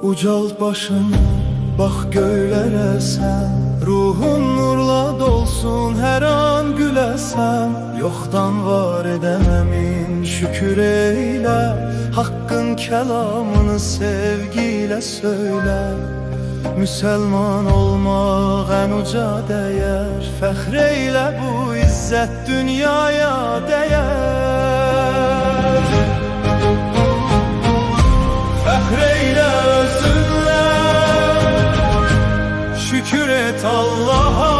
Ucalt başını, bax göylərə sən, ruhun nurla dolsun, hər an güləsən. Yoxdan var edəməmin şükür eylə, haqqın kəlamını sevgiyle söylə. Müsəlman olmaq ən uca dəyər, fəxr eylə bu izzət dünyaya dəyər. Fəxr eylə özünlə, şükür et Allah'a.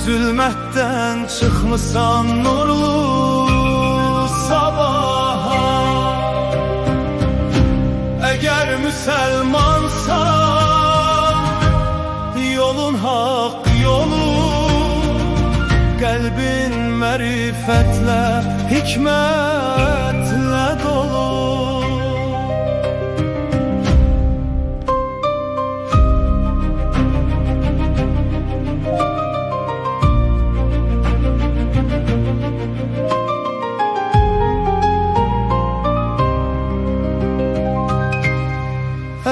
Zülmətdən çıxmısan nurlu sabaha. Əgər müsəlmansan, yolun haqq yolu, qəlbin mərifətlə, hikmətlə dolu.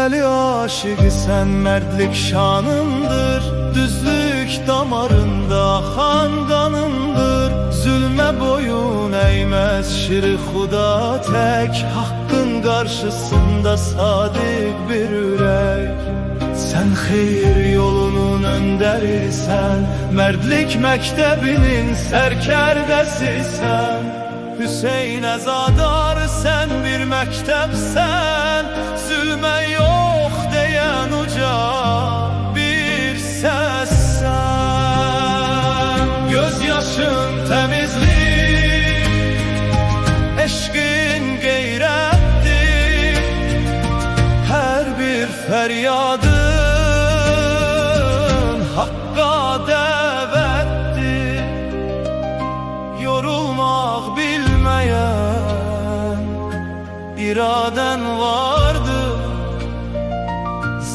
Əli aşıqı sən mərdlik şanındır, düzlük damarında axan qanındır. Zülmə boyun əyməz şiri xuda tək, haqqın qarşısında sadiq bir ürək. Sən xeyir yolunun öndərisən, mərdlik məktəbinin sərkərdəsisən. Hüseyn əzadar sən bir məktəbsən, zülmə yox deyən uca bir səssən. Göz yaşın təmizlik, eşqin qeyrətdir, hər bir fəryadın haqqa dəvətdir. Yorulmaq bilməyən iradən vardır,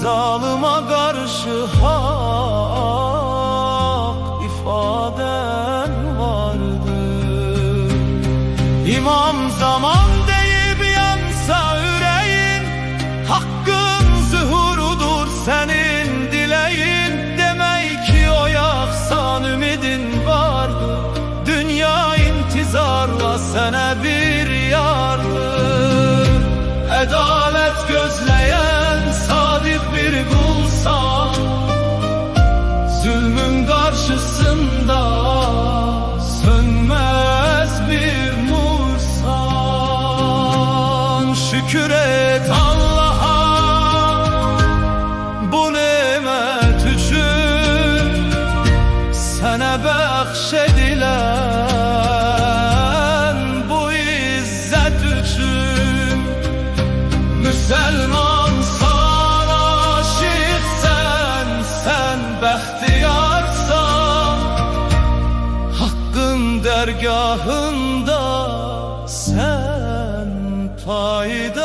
zalıma qarşı haqq ifadən vardır. İmam zaman deyib yansa ürəyin, haqqın zühurudur sənin diləyin. Demək ki oyaqsan ümidin vardır, dünya intizarla sənə bir yardır. Ədalət gözləyən sadiq bir qulsan, zülmün qarşısında sönməz bir nursan. Şükür et Allah'a bu nemət üçün, sənə bəxş edilən bu izzət üçün. Müsəlmansan, aşiqsən, sən bəxtiyarsan, haqqın dərgahında sən payda